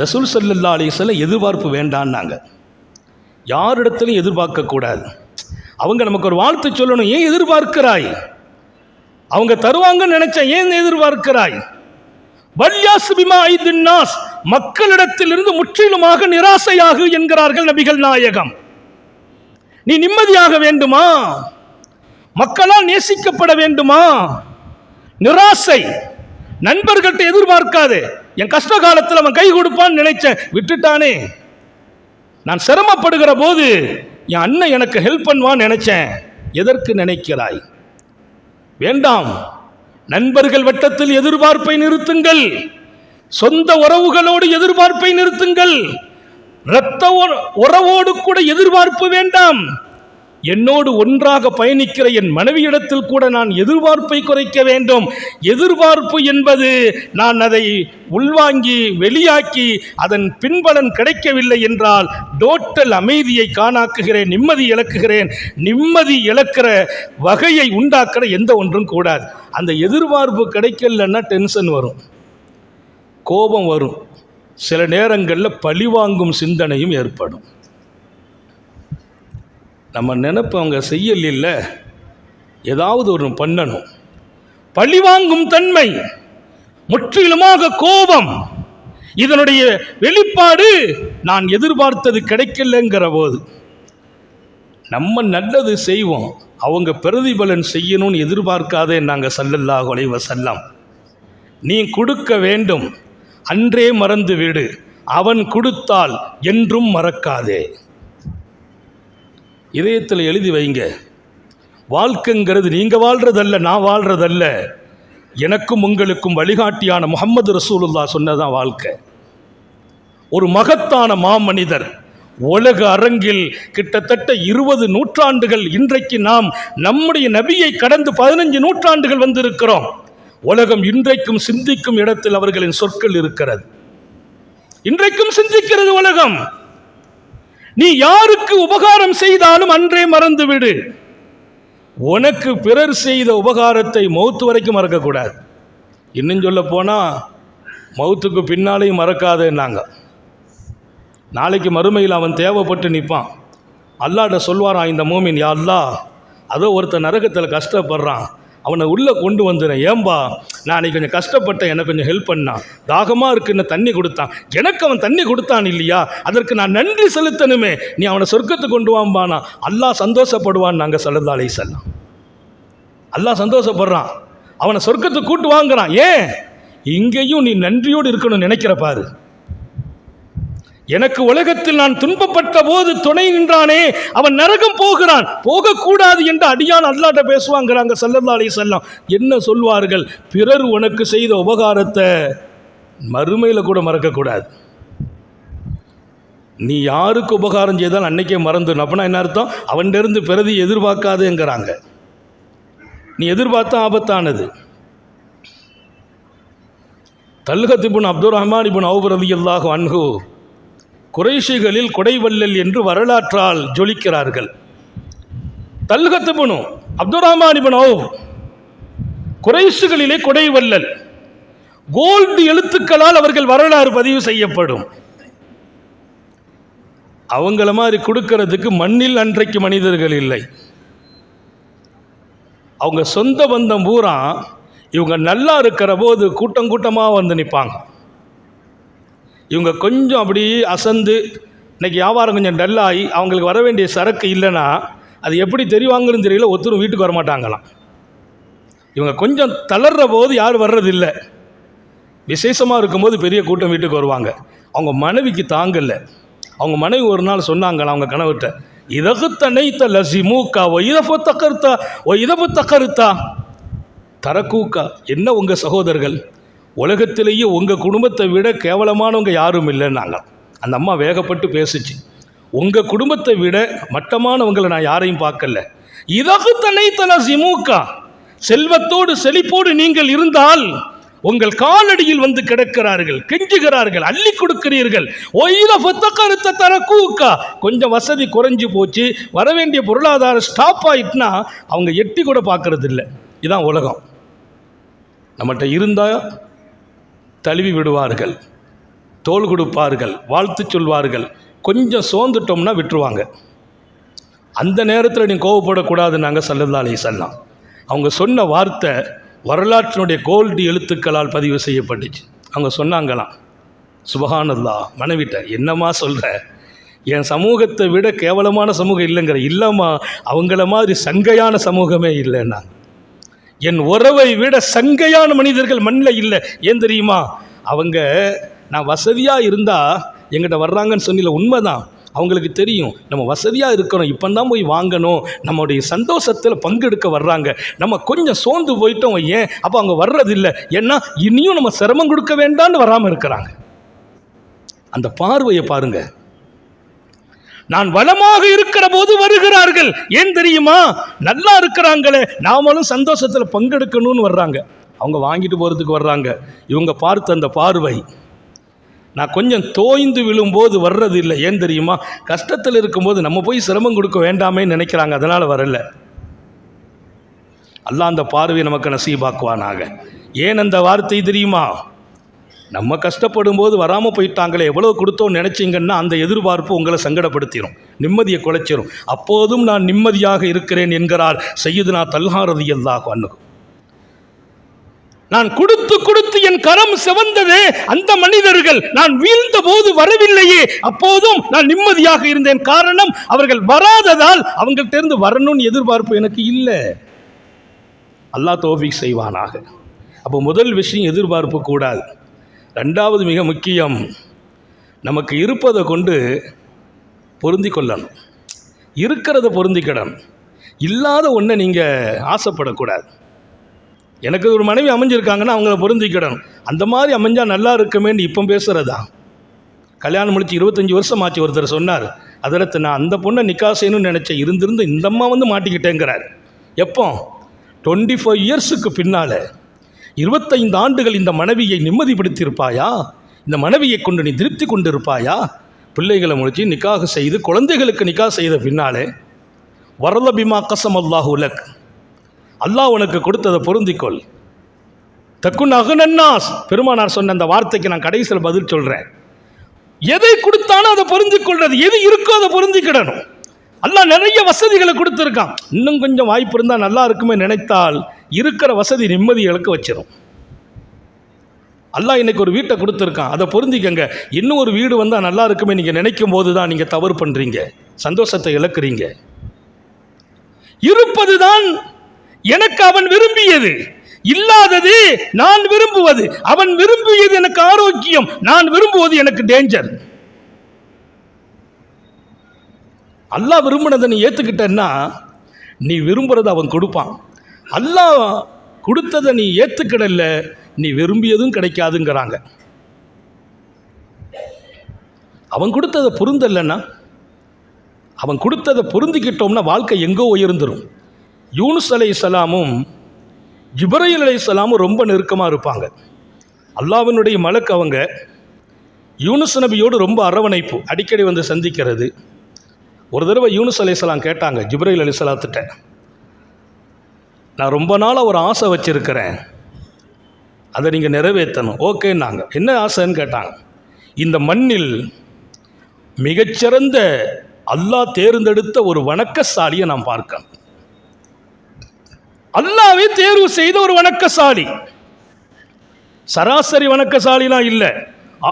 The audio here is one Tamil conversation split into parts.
ரசூல் ஸல்லல்லாஹு அலைஹி வஸல்லம் எதிர்பார்ப்பு வேண்டான்னாங்க. யாரிடத்திலும் எதிர்பார்க்கக்கூடாது. அவங்க நமக்கு ஒரு வாழ்த்து சொல்லணும், ஏன் எதிர்பார்க்கிறாய்? அவங்க தருவாங்கன்னு நினைச்ச ஏன் எதிர்பார்க்கிறாய்? வல்யாஸ் பிமா ஐதின் நாஸ், மக்களிடத்திலிருந்து முற்றிலுமாக நிராசையாகு என்கிறார்கள் நபிகள் நாயகம். நீ நிம்மதியாக வேண்டுமா? மக்களால் நேசிக்கப்பட வேண்டுமா? நிராசை. நண்பர்கள்ட்ட எதிர்பார்க்காது. என் கஷ்ட காலத்தில் அவன் கை கொடுப்பான்னு நினைச்சேன், விட்டுட்டானே. நான் சிரமப்படுகிற போது என் அண்ணன் எனக்கு ஹெல்ப் பண்ணுவான்னு நினைச்சேன். எதற்கு நினைக்கிறாய்? வேண்டாம். நண்பர்கள் வட்டத்தில் எதிர்பார்ப்பை நிறுத்துங்கள். சொந்த உறவுகளோடு எதிர்பார்ப்பை நிறுத்துங்கள். இரத்த உறவோடு கூட எதிர்பார்ப்பு வேண்டாம். என்னோடு ஒன்றாக பயணிக்கிற என் மனைவியிடத்தில் கூட நான் எதிர்பார்ப்பை குறைக்க வேண்டும். எதிர்பார்ப்பு என்பது நான் அதை உள்வாங்கி வெளியாக்கி அதன் பின்பலன் கிடைக்கவில்லை என்றால் டோட்டல் அமைதியை காணாக்குகிறேன், நிம்மதி இழக்குகிறேன். நிம்மதி இழக்கிற வகையை உண்டாக்குற எந்த ஒன்றும் கூடாது. அந்த எதிர்பார்ப்பு கிடைக்கலன்னா டென்ஷன் வரும், கோபம் வரும், சில நேரங்களில் பழிவாங்கும் சிந்தனையும் ஏற்படும். நம்ம நினைப்பு அவங்க செய்யல, ஏதாவது ஒரு பண்ணணும். பழிவாங்கும் தன்மை, முற்றிலுமாக கோபம், இதனுடைய வெளிப்பாடு நான் எதிர்பார்த்தது கிடைக்கலங்கிற போது. நம்ம நல்லது செய்வோம், அவங்க பிரதிபலன் செய்யணும்னு எதிர்பார்க்காதே. நாங்கள் ஸல்லல்லாஹு அலைஹி வஸல்லம், நீ கொடுக்க வேண்டும், அன்றே மறந்து விடு, அவன் கொடுத்தால் என்றும் மறக்காதே. இதயத்தில் எழுதி வைங்க. வாழ்க்கைங்கிறது நீங்கள் வாழ்றதல்ல, நான் வாழ்றதல்ல. எனக்கும் உங்களுக்கும் வழிகாட்டியான முஹம்மது ரசூலுல்லாஹ் சொன்னதான் வாழ்க்கை. ஒரு மகத்தான மாமனிதர். உலக அரங்கில் கிட்டத்தட்ட 20 நூற்றாண்டுகள், இன்றைக்கு நாம் நம்முடைய நபியை கடந்து 15 நூற்றாண்டுகள் வந்திருக்கிறோம். உலகம் இன்றைக்கும் சிந்திக்கும் இடத்தில் அவர்களின் சொற்கள் இருக்கிறது. இன்றைக்கும் சிந்திக்கிறது உலகம். நீ யாருக்கு உபகாரம் செய்தாலும் அன்றே மறந்துவிடு. உனக்கு பிறர் செய்த உபகாரத்தை மௌத்து வரைக்கும் மறக்கக்கூடாது. இன்னும் சொல்ல போனால் மௌத்துக்கு பின்னாலையும் மறக்காதேன்னாங்க. நாளைக்கு மறுமையில் அவன் தேவைப்பட்டு நிற்பான். அல்லாஹ்ட்ட சொல்வாரான் இந்த மூமின், யா அல்லாஹ், அதோ ஒருத்தன் நரகத்தில் கஷ்டப்படுறான், அவனை உள்ளே கொண்டு வந்துடுறேன். ஏன்பா, நான் அன்றைக்கி கொஞ்சம் கஷ்டப்பட்டேன், எனக்கு கொஞ்சம் ஹெல்ப் பண்ணான், தாகமாக இருக்குன்னு தண்ணி கொடுத்தான், எனக்கு அவன் தண்ணி கொடுத்தான் இல்லையா, அதற்கு நான் நன்றி செலுத்தணுமே, நீ அவனை சொர்க்கத்துக்கு கொண்டு வாம்பானா. அல்லாஹ் சந்தோஷப்படுவான். நாங்கள் ஸல்லல்லாஹு அலைஹி வஸல்லம், அல்லாஹ் சந்தோஷப்படுறான், அவனை சொர்க்கத்துக்கு கூட்டு வாங்குறான். ஏன்? இங்கேயும் நீ நன்றியோடு இருக்கணும்னு நினைக்கிற பாரு. எனக்கு உலகத்தில் நான் துன்பப்பட்ட போது துணை நின்றானே, அவன் நரகம் போகிறான், போகக்கூடாது என்று அடியான் அல்லாஹ்ட்ட பேசுவாங்கிறாங்க ஸல்லல்லாஹு அலைஹி வஸல்லம். என்ன சொல்வார்கள்? பிறர் உனக்கு செய்த உபகாரத்தை மறுமையில் கூட மறக்கக்கூடாது. நீ யாருக்கு உபகாரம் செய்தால் அன்னைக்கே மறந்துடும். அப்படின்னா என்ன அர்த்தம்? அவன்கிட்ட பிறதி எதிர்பார்க்காதுங்கிறாங்க. நீ எதிர்பார்த்தா ஆபத்தானது. தல்ஹத் இப்னு அப்துர் ரஹ்மான் இப்னு அவ்ஃப் ரலியல்லாஹு அன்ஹு குறைஷிகளில் கொடைவல்லல் என்று வரலாற்றால் ஜொலிக்கிறார்கள். தல்ஹத் இப்னு அப்துர் ரஹ்மான் இப்னு அவ்ஃப் குறைஷிகளிலே கொடைவல்லல். கோல்டு எழுத்துக்களால் அவர்கள் வரலாறு பதிவு செய்யப்படும். அவங்கள மாதிரி கொடுக்கறதுக்கு மண்ணில் அன்றைக்கு மனிதர்கள் இல்லை. அவங்க சொந்த பந்தம் பூரா இவங்க நல்லா இருக்கிற போது கூட்டம் கூட்டமாக வந்து நிற்பாங்க. இவங்க கொஞ்சம் அப்படி அசந்து இன்னைக்கு வியாபாரம் கொஞ்சம் டல்லாகி அவங்களுக்கு வர வேண்டிய சரக்கு இல்லைன்னா அது எப்படி தெரிவாங்கன்னு தெரியல, ஒருத்தரும் வீட்டுக்கு வரமாட்டாங்களாம். இவங்க கொஞ்சம் தளர்ற போது யாரும் வர்றதில்லை. விசேஷமாக இருக்கும்போது பெரிய கூட்டம் வீட்டுக்கு வருவாங்க. அவங்க மனைவிக்கு தாங்கலை. அவங்க மனைவி ஒரு நாள் சொன்னாங்களாம் அவங்க கணவர்கிட்ட, இதகுத்தனைத்த லசிமூக்கா ஓ இதபுத்தக்கருத்தா ஓ இதபுத்தக்கருத்தா தரக்கூக்கா. என்ன உங்கள் சகோதரர்கள் உலகத்திலேயே உங்கள் குடும்பத்தை விட கேவலமானவங்க யாரும் இல்லைன்னாங்க. அந்த அம்மா வேகப்பட்டு பேசிச்சு. உங்கள் குடும்பத்தை விட மட்டமானவங்களை நான் யாரையும் பார்க்கல. இதகுத்தனைத்த லசிமூக்கா, செல்வத்தோடு செழிப்போடு நீங்கள் இருந்தால் உங்கள் காலடியில் வந்து கிடக்கிறார்கள், கெஞ்சுகிறார்கள், அள்ளி கொடுக்கிறீர்கள். கொஞ்சம் வசதி குறைஞ்சு போச்சு, வரவேண்டிய பொருளாதார ஸ்டாப் ஆயிட்டுனா அவங்க எட்டி கூட பார்க்கறது இல்லை. இதுதான் உலகம். நம்மகிட்ட இருந்தால் தழுவி விடுவார்கள், தோள் கொடுப்பார்கள், வாழ்த்து சொல்வார்கள். கொஞ்சம் சோர்ந்துட்டோம்னா விட்டுருவாங்க. அந்த நேரத்தில் நீ கோவப்படக்கூடாது. நாங்கள் ஸல்லல்லாஹு அலைஹி வஸல்லம் அவங்க சொன்ன வார்த்தை வரலாற்றினுடைய கோல்டு எழுத்துக்களால் பதிவு செய்யப்பட்டுச்சு. அவங்க சொன்னாங்களாம், சுபஹானல்லாஹ், மனைவிட்ட என்னம்மா சொல்கிற, என் சமூகத்தை விட கேவலமான சமூகம் இல்லைங்கிற. இல்லைம்மா, அவங்கள மாதிரி சங்கையான சமூகமே இல்லைன்னா. என் உறவை விட சங்கையான மனிதர்கள் மண்ணில் இல்லை. ஏன் தெரியுமா? அவங்க நான் வசதியாக இருந்தால் எங்கிட்ட வர்றாங்கன்னு சொன்னில, உண்மைதான். அவங்களுக்கு தெரியும் நம்ம வசதியாக இருக்கிறோம், இப்போ தான் போய் வாங்கணும், நம்முடைய சந்தோஷத்தில் பங்கெடுக்க வர்றாங்க. நம்ம கொஞ்சம் சோர்ந்து போயிட்டோம் ஏன், அப்போ அவங்க வர்றதில்லை. ஏன்னா இனியும் நம்ம சிரமம் கொடுக்க வேண்டாம்னு வராமல் இருக்கிறாங்க. அந்த பார்வையை பாருங்க. நான் வளமாக இருக்கிற போது வருகிறார்கள். ஏன் தெரியுமா? நல்லா இருக்கிறாங்களே, நாமளும் சந்தோஷத்தில் பங்கெடுக்கணும்னு வர்றாங்க. அவங்க வாங்கிட்டு போகிறதுக்கு வர்றாங்க. இவங்க பார்த்த அந்த பார்வை, நான் கொஞ்சம் தோய்ந்து விழும்போது வர்றது இல்லை. ஏன் தெரியுமா? கஷ்டத்தில் இருக்கும்போது நம்ம போய் சிரமம் கொடுக்க வேண்டாமே நினைக்கிறாங்க, அதனால் வரல. அல்லாஹ் அந்த பார்வையை நமக்கு நசீபாக்குவானாக. ஏன் அந்த வார்த்தை தெரியுமா? நம்ம கஷ்டப்படும் போது வராமல் போயிட்டாங்களே, எவ்வளோ கொடுத்தோன்னு நினச்சிங்கன்னா அந்த எதிர்பார்ப்பு உங்களை சங்கடப்படுத்திடும், நிம்மதியை குலைச்சிடும். அப்போதும் நான் நிம்மதியாக இருக்கிறேன் என்கிறார் சையதுனா தல்ஹா ரலியல்லாஹு அன்ஹு. நான் கொடுத்து கொடுத்து என் கரம் சிவந்ததே, அந்த மனிதர்கள் நான் வீழ்ந்த போது வரவில்லையே, அப்போதும் நான் நிம்மதியாக இருந்தேன். காரணம், அவர்கள் வராததால் அவங்கள்ட்ட இருந்து வரணும்னு எதிர்பார்ப்பு எனக்கு இல்லை. அல்லாஹ் தௌஃபீக் செய்வானாக. அப்போ முதல் விஷயம் எதிர்பார்ப்பு கூடாது. ரெண்டாவது மிக முக்கியம், நமக்கு இருப்பதை கொண்டு பொருந்தி கொள்ளணும், இருக்கிறத பொருந்திக்கிடணும். இல்லாத ஒன்றை நீங்கள் ஆசைப்படக்கூடாது. எனக்கு ஒரு மனைவி அமைஞ்சிருக்காங்கன்னா அவங்கள பொருந்திக்கிடணும். அந்த மாதிரி அமைஞ்சால் நல்லா இருக்குமேன்னு இப்போ பேசுகிறதா? கல்யாணம் முடிச்சு 25 வருஷம் ஆச்சு. ஒருத்தர் சொன்னார், அதற்கு நான் அந்த பொண்ணை நிக்கா செய்யணும்னு நினச்சேன், இருந்து இந்த அம்மா வந்து மாட்டிக்கிட்டேங்கிறார். எப்போ? 25 இயர்ஸுக்கு பின்னால் 25 ஆண்டுகள் இந்த மனைவியை நிம்மதிப்படுத்தியிருப்பாயா? இந்த மனைவியை கொண்டு நீ திருப்தி கொண்டு இருப்பாயா? பிள்ளைகளை முடிச்சு நிக்காக செய்து குழந்தைகளுக்கு நிக்கா செய்த பின்னாலே வரல பிமா கசம் அல்லாஹு லக், அல்லாஹ் உனக்கு கொடுத்ததை பொருந்திக்கொள். தக்குன் அகுனன்னாஸ், பெருமானார் சொன்ன அந்த வார்த்தைக்கு நான் கடைசியில் பதில் சொல்கிறேன். எதை கொடுத்தானோ அதை பொருந்திக்கொள்றது, எது இருக்கோ அதை பொருந்திக்கிடணும். அல்லாஹ் நிறைய வசதிகளை கொடுத்துருக்கான். இன்னும் கொஞ்சம் வாய்ப்பு இருந்தால் நல்லா இருக்குமே நினைத்தால் இருக்கிற வசதி நிம்மதி இழக்க வச்சிடும். அல்லாஹ் இன்னைக்கு ஒரு வீட்டை கொடுத்துருக்கான், அதை பொருந்திக்கங்க. இன்னும் ஒரு வீடு வந்தால் நல்லா இருக்குமே நீங்கள் நினைக்கும் போது தான் நீங்கள் தவறு பண்ணுறீங்க, சந்தோஷத்தை இழக்கிறீங்க. இருப்பது தான் எனக்கு அவன் விரும்பியது, இல்லாதது நான் விரும்புவது. அவன் விரும்பியது எனக்கு ஆரோக்கியம், நான் விரும்புவது எனக்கு டேஞ்சர். அல்லாஹ் விரும்பினதை நீ ஏற்றுக்கிட்டன்னா நீ விரும்புறதை அவன் கொடுப்பான். அல்லாஹ் கொடுத்ததை நீ ஏற்றுக்கிடல, நீ விரும்பியதும் கிடைக்காதுங்கிறாங்க. அவன் கொடுத்ததை பொருந்தலைன்னா, அவன் கொடுத்ததை பொருந்திக்கிட்டோம்னா வாழ்க்கை எங்கோ உயர்ந்துடும். யூனுஸ் அலைஹிஸ்ஸலாமும் ஜிப்ரீல் அலைஹிஸ்ஸலாமும் ரொம்ப நெருக்கமாக இருப்பாங்க. அல்லாஹ்வினுடைய மலக்கு அவங்க யூனுஸ் நபியோடு ரொம்ப அரவணைப்பு, அடிக்கடி வந்து சந்திக்கிறது. ஒரு தடவை யூனுஸ் அலைஹிஸ்ஸலாம் கேட்டாங்க ஜிப்ரீல் அலைஹிஸ்ஸலாத்திட்ட, நான் ரொம்ப நாளாக ஒரு ஆசை வச்சுருக்கிறேன், அதை நீங்கள் நிறைவேற்றணும். ஓகேன்னாங்க. என்ன ஆசைன்னு கேட்டாங்க. இந்த மண்ணில் மிகச்சிறந்த அல்லாஹ் தேர்ந்தெடுத்த ஒரு வணக்கசாலியை நான் பார்க்கணும். அல்லாஹ்வே தேர்வு செய்த ஒரு வணக்கசாலி, சராசரி வணக்கசாலிலாம் இல்லை,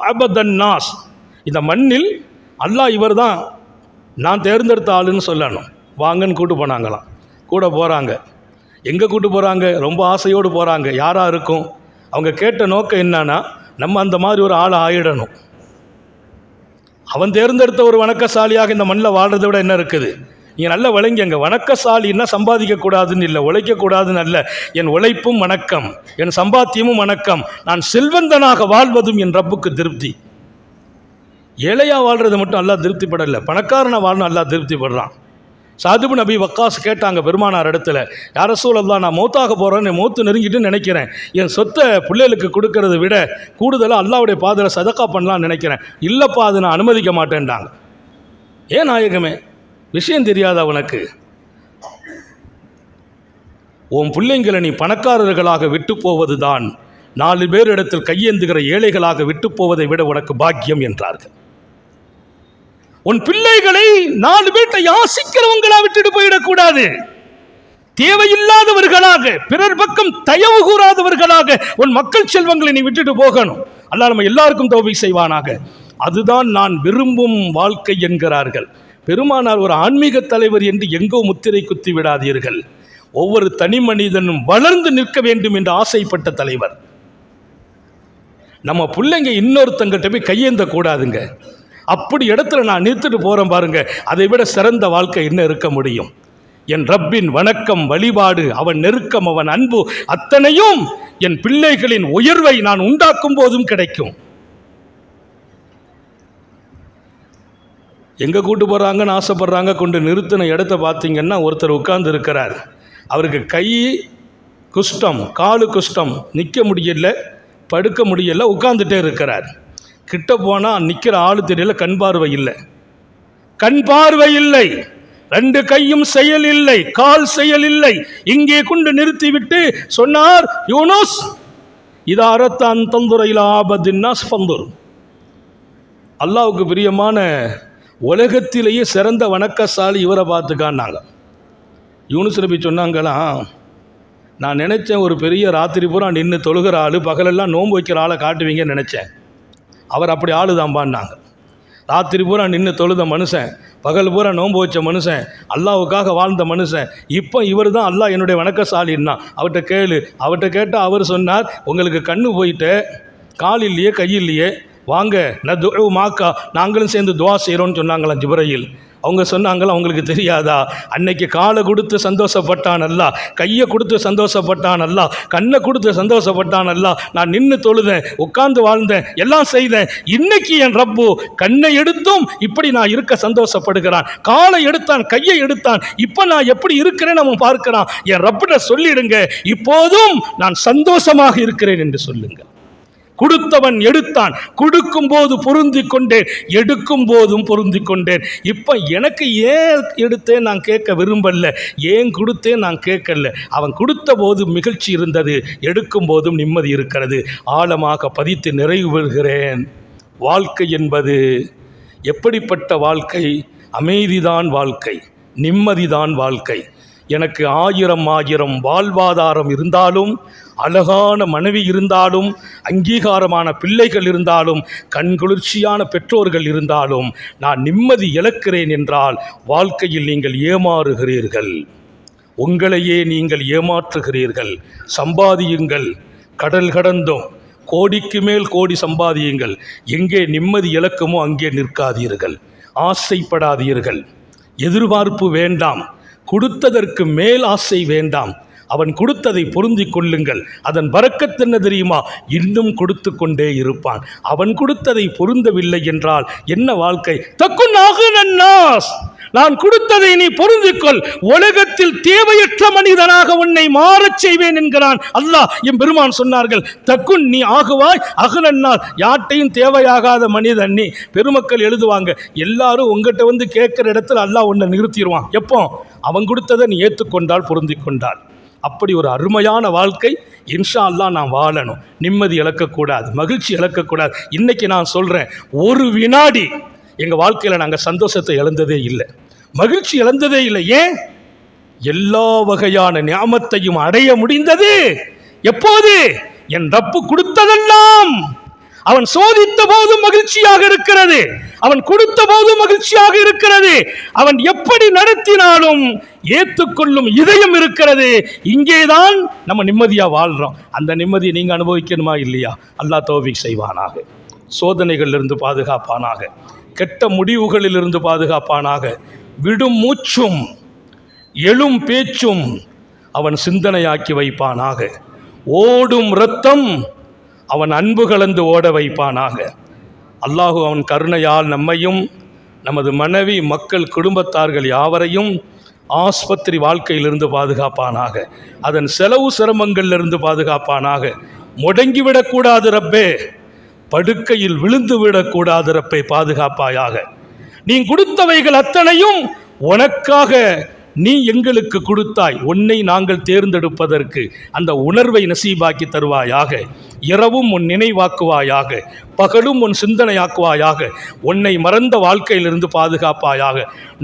அபதன் நாஸ். இந்த மண்ணில் அல்லாஹ் இவர் தான் நான் தேர்ந்தெடுத்த ஆளுன்னு சொல்லணும். வாங்கன்னு கூட்டு போனாங்களாம். கூட போகிறாங்க. எங்கே கூட்டு போகிறாங்க? ரொம்ப ஆசையோடு போகிறாங்க. யாராக இருக்கும்? அவங்க கேட்ட நோக்கம் என்னன்னா, நம்ம அந்த மாதிரி ஒரு ஆளை ஆயிடணும். அவன் தேர்ந்தெடுத்த ஒரு வணக்கசாலியாக இந்த மண்ணில் வாழ்றதை விட என்ன இருக்குது? நீங்கள் நல்லா விளங்கிங்க. வணக்கசாலின்னா சம்பாதிக்கக்கூடாதுன்னு இல்லை, உழைக்கக்கூடாதுன்னு அல்ல. என் உழைப்பும் வணக்கம், என் சம்பாத்தியமும் வணக்கம், நான் செல்வந்தனாக வாழ்வதும் என் ரப்புக்கு திருப்தி. ஏழையாக வாழ்றது மட்டும் அல்லாஹ் திருப்திப்படலை, பணக்காரனை வாழணும் அல்லாஹ் திருப்திப்படுறான். சாத் பின் அபி வக்காஸ் கேட்டாங்க பெருமானார் இடத்துல, யா ரசூலல்லாஹ், நான் மௌத்தாக போகிறேன்னு, மௌத்து நெருங்கிட்டு நினைக்கிறேன், என் சொத்தை பிள்ளைகளுக்கு கொடுக்கறத விட கூடுதலாக அல்லாஹ்வுடைய பாதையில் சதக்கா பண்ணலான்னு நினைக்கிறேன். இல்லைப்பா, அதை நான் அனுமதிக்க மாட்டேன்டாங்க. ஏன் நாயகமே, விஷயம் தெரியாதா உனக்கு? உன் பிள்ளைங்களை நீ பணக்காரர்களாக விட்டு போவது தான் 4 பேரிடத்தில் கையேந்துகிற ஏழைகளாக விட்டு போவதை விட உனக்கு பாக்கியம் என்றார்கள். உன் பிள்ளைகளை 4 பேர்ட்ட யாசிக்கிறவங்களா விட்டுட்டு போயிடக்கூடாது. தேவையில்லாதவர்களாக, பிறர் பக்கம் தயவு கூறாதவர்களாக உன் மக்கள் செல்வங்களை நீ விட்டுட்டு போகணும். அல்லாஹ் நம்ம எல்லாருக்கும் தௌஃபீக் செய்வானாக. அதுதான் நான் விரும்பும் வாழ்க்கை என்கிறார்கள் பெருமானார். ஒரு ஆன்மீக தலைவர் என்று எங்கோ முத்திரை குத்தி விடாதீர்கள். ஒவ்வொரு தனி மனிதனும் வளர்ந்து நிற்க வேண்டும் என்று ஆசைப்பட்ட தலைவர். நம்ம பிள்ளைங்க இன்னொருத்தங்கிட்ட போய் கையேந்த கூடாதுங்க. அப்படி இடத்துல நான் நிறுத்திட்டு போறேன் பாருங்க, அதை விட சிறந்த வாழ்க்கை என்ன இருக்க முடியும்? என் ரப்பின் வணக்கம், வழிபாடு, அவன் நெருக்கம், அவன் அன்பு அத்தனையும் என் பிள்ளைகளின் உயர்வை நான் உண்டாக்கும் போதும் கிடைக்கும். எங்கே கூட்டு போகிறாங்கன்னு ஆசைப்படுறாங்க. கொண்டு நிறுத்தின இடத்த பார்த்தீங்கன்னா ஒருத்தர் உட்கார்ந்து இருக்கிறார். அவருக்கு கை குஷ்டம், காலு குஷ்டம், நிற்க முடியல, படுக்க முடியல, உட்கார்ந்துட்டே இருக்கிறார். கிட்ட போனால் நிற்கிற ஆளு தெரியல, கண் பார்வை இல்லை. கண் பார்வை இல்லை, 2 கையும் செயல் இல்லை, கால் செயல் இல்லை. இங்கே கொண்டு நிறுத்திவிட்டு சொன்னார், யூனுஸ் இதா அரத்தான் தந்துரையில் ஆபத்தின்னாஸ் ஃபந்துர். அல்லாஹ்வுக்கு பிரியமான உலகத்திலேயே சிறந்த வணக்கசாலி இவரை பார்த்துக்கான்னாங்க. யூனுஸ் நபி சொன்னாங்களாம், நான் நினச்சேன் ஒரு பெரிய ராத்திரி பூரா நின்று தொழுகிற ஆள், பகலெல்லாம் நோன்பு வைக்கிற ஆளை காட்டுவீங்கன்னு நினச்சேன். அவர் அப்படி ஆளு தான்பான்னாங்க. ராத்திரி பூரா நின்று தொழுத மனுஷன், பகல் பூரா நோன்பு வச்ச மனுஷன், அல்லாஹ்வுக்காக வாழ்ந்த மனுஷன். இப்போ இவர் தான் அல்லாஹ் என்னுடைய வணக்கசாலின்னா. அவர்கிட்ட கேளு. அவர்கிட்ட கேட்டால் அவர் சொன்னார், உங்களுக்கு கண்ணு போயிட்டு கால் இல்லையே, கை இல்லையே, வாங்க நது மாக்கா, நாங்களும் சேர்ந்து துவா செய்கிறோன்னு சொன்னாங்களாம் ஜிப்ரீல். அவங்க சொன்னாங்களா, அவங்களுக்கு தெரியாதா? அன்னைக்கு காலை கொடுத்து சந்தோஷப்பட்டான் அல்லா, கையை கொடுத்து சந்தோஷப்பட்டான் அல்லா, கண்ணை கொடுத்து சந்தோஷப்பட்டான் அல்லா. நான் நின்று தொழுதேன், உட்கார்ந்து வாழ்ந்தேன், எல்லாம் செய்தேன். இன்னைக்கு என் ரப்பு கண்ணை எடுத்தும் இப்படி நான் இருக்க சந்தோஷப்படுகிறான், காலை எடுத்தான், கையை எடுத்தான், இப்போ நான் எப்படி இருக்கிறேன் அவன் பார்க்கிறான். என் ரப்பிட்ட சொல்லிடுங்க, இப்போதும் நான் சந்தோஷமாக இருக்கிறேன் என்று சொல்லுங்கள். கொடுத்தவன் எடுத்தான், கொடுக்கும் போது பொருந்தி கொண்டேன், எடுக்கும் போதும் பொருந்தி கொண்டேன். இப்போ எனக்கு ஏன் எடுத்தேன் நான் கேட்க விரும்பல, ஏன் கொடுத்தேன் நான் கேட்கல. அவன் கொடுத்த போது மகிழ்ச்சி இருந்தது, எடுக்கும் போதும் நிம்மதி இருக்கிறது. ஆழமாக பதித்து நிறைவு பெறுகிறேன். வாழ்க்கை என்பது எப்படிப்பட்ட வாழ்க்கை? அமைதிதான் வாழ்க்கை, நிம்மதிதான் வாழ்க்கை. எனக்கு 1000 வாழ்வாதாரம் இருந்தாலும், அழகான மனைவி இருந்தாலும், அங்கீகாரமான பிள்ளைகள் இருந்தாலும், கண்குளிர்ச்சியான பெற்றோர்கள் இருந்தாலும், நான் நிம்மதி இழக்கிறேன் என்றால் வாழ்க்கையில் நீங்கள் ஏமாறுகிறீர்கள், உங்களையே நீங்கள் ஏமாற்றுகிறீர்கள். சம்பாதியுங்கள், கடல் கடந்தும் கோடிக்கு மேல் கோடி சம்பாதியுங்கள். எங்கே நிம்மதி இழக்குமோ அங்கே நிற்காதீர்கள். ஆசைப்படாதீர்கள், எதிர்பார்ப்பு வேண்டாம், கொடுத்ததற்கு மேல் ஆசை வேண்டாம். அவன் கொடுத்ததை பொருந்திக் கொள்ளுங்கள். அதன் பரக்கத் என்ன தெரியுமா? இன்னும் கொடுத்து கொண்டே இருப்பான். அவன் கொடுத்ததை பொருந்தவில்லை என்றால் என்ன வாழ்க்கை? தக்குன் அகுனன்னாஸ், நான் கொடுத்ததை நீ பொருந்திக்கொள், உலகத்தில் தேவையற்ற மனிதனாக உன்னை மாறச் செய்வேன் என்கிறான் அல்லாஹ். என் பெருமான் சொன்னார்கள், தக்குன் நீ ஆகுவாய் அகுனன்னாஸ், யார்ட்டையும் தேவையாகாத மனிதன் நீ. பெருமக்கள் எழுதுவாங்க, எல்லாரும் உங்ககிட்ட வந்து கேட்கிற இடத்துல அல்லாஹ் உன்னை நிறுத்திடுவான். எப்போ? அவன் கொடுத்ததை நீ ஏற்றுக்கொண்டால், பொருந்தி கொண்டால். அப்படி ஒரு அருமையான வாழ்க்கை இன்ஷா அல்லாஹ் நான் வாழணும். நிம்மதி இழக்கக்கூடாது, மகிழ்ச்சி இழக்கக்கூடாது. இன்னைக்கு நான் சொல்கிறேன், ஒரு வினாடி எங்கள் வாழ்க்கையில் நாங்கள் சந்தோஷத்தை இழந்ததே இல்லை, மகிழ்ச்சி இழந்ததே இல்லை. ஏன்? எல்லா வகையான ஞாபகத்தையும் அடைய முடிந்தது எப்போது? என் ரப்பு கொடுத்ததெல்லாம் அவன் சோதித்த போதும் மகிழ்ச்சியாக இருக்கிறது, அவன் கொடுத்த போதும் மகிழ்ச்சியாக இருக்கிறது, அவன் எப்படி நடத்தினாலும் ஏற்றுக்கொள்ளும் இதயம் இருக்கிறது. இங்கேதான் நம்ம நிம்மதியாக வாழ்கிறோம். அந்த நிம்மதியை நீங்கள் அனுபவிக்கணுமா இல்லையா? அல்லாஹ் தௌஃபீக் செய்வானாக. சோதனைகளிலிருந்து பாதுகாப்பானாக, கெட்ட முடிவுகளிலிருந்து பாதுகாப்பானாக. விடும் மூச்சும் எழும் பேச்சும் அவன் சிந்தனையாக்கி வைப்பானாக. ஓடும் இரத்தம் அவன் அன்பு கலந்து ஓட வைப்பானாக. அல்லாஹு அவன் கருணையால் நம்மையும் நமது மனைவி மக்கள் குடும்பத்தார்கள் யாவரையும் ஆஸ்பத்திரி வாழ்க்கையிலிருந்து பாதுகாப்பானாக. அதன் செலவு சிரமங்களிலிருந்து பாதுகாப்பானாக. முடங்கிவிடக்கூடாது ரப்பே, படுக்கையில் விழுந்து விடக்கூடாது ரப்பை, பாதுகாப்பாயாக. நீ கொடுத்தவைகள் அத்தனையும் உனக்காக நீ எங்களுக்கு கொடுத்தாய், உன்னை நாங்கள் தேர்ந்தெடுப்பதற்கு அந்த உணர்வை நசீபாக்கி தருவாயாக. இரவும் உன் நினைவாக்குவாயாக, பகலும் உன் சிந்தனையாக்குவாயாக. உன்னை மறந்த வாழ்க்கையிலிருந்து பாதுகாப்பாயாக.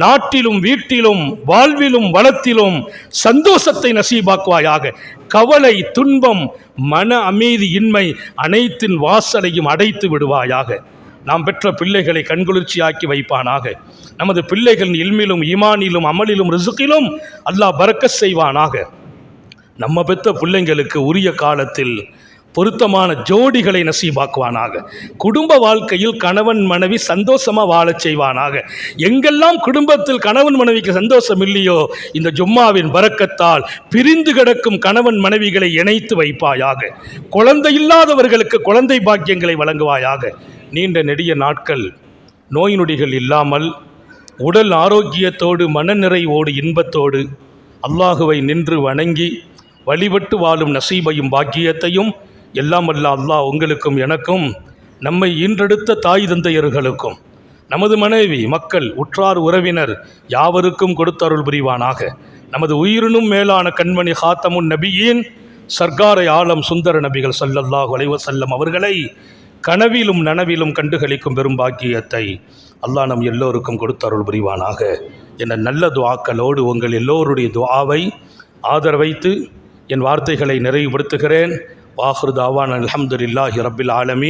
நாட்டிலும் வீட்டிலும் வாழ்விலும் வளத்திலும் சந்தோஷத்தை நசீபாக்குவாயாக. கவலை, துன்பம், மன அமைதி இன்மை அனைத்தின் வாசலையும் அடைத்து விடுவாயாக. நாம் பெற்ற பிள்ளைகளை கண்குளிர்ச்சியாக்கி வைப்பானாக. நமது பிள்ளைகள் இல்மிலும் ஈமானிலும் அமலிலும் ரிசுக்கிலும் அல்லாஹ் பரக்கத் செய்வானாக. நம்ம பெற்ற பிள்ளைங்களுக்கு உரிய காலத்தில் பொருத்தமான ஜோடிகளை நசீபாக்குவானாக. குடும்ப வாழ்க்கையில் கணவன் மனைவி சந்தோஷமாக வாழச் செய்வானாக. எங்கெல்லாம் குடும்பத்தில் கணவன் மனைவிக்கு சந்தோஷம் இல்லையோ, இந்த ஜும்மாவின் பரக்கத்தால் பிரிந்து கிடக்கும் கணவன் மனைவிகளை இணைத்து வைப்பாயாக. குழந்தை இல்லாதவர்களுக்கு குழந்தை பாக்கியங்களை வழங்குவாயாக. நீண்ட நெடிய நாட்கள் நோய் நொடிகள் இல்லாமல் உடல் ஆரோக்கியத்தோடு மனநிறைவோடு இன்பத்தோடு அல்லாஹுவை நின்று வணங்கி வழிபட்டு வாழும் நசீபையும் பாக்கியத்தையும் எல்லாம் அல்ல அல்லாஹ் உங்களுக்கும் எனக்கும், நம்மை ஈன்றெடுத்த தாய் தந்தையர்களுக்கும், நமது மனைவி மக்கள் உற்றார் உறவினர் யாவருக்கும் கொடுத்தருள் புரிவானாக. நமது உயிரினும் மேலான கண்மணி ஹாத்தமுன் நபியின் சர்க்காரை ஆலம் சுந்தர நபிகள் ஸல்லல்லாஹு அலைஹி வஸல்லம் அவர்களை கனவிலும் நனவிலும் கண்டுகளிக்கும் பெரும் பாக்கியத்தை அல்லாஹ் நம் எல்லோருக்கும் கொடுத்தருள் புரிவானாக என்ற நல்ல துஆக்களோடு உங்கள் எல்லோருடைய துஆவை ஆதரவைத்து என் வார்த்தைகளை நிறைவுபடுத்துகிறேன். வாஹிரு தாவான் அல்ஹம்துலில்லாஹி ரப்பில் ஆலமீன்.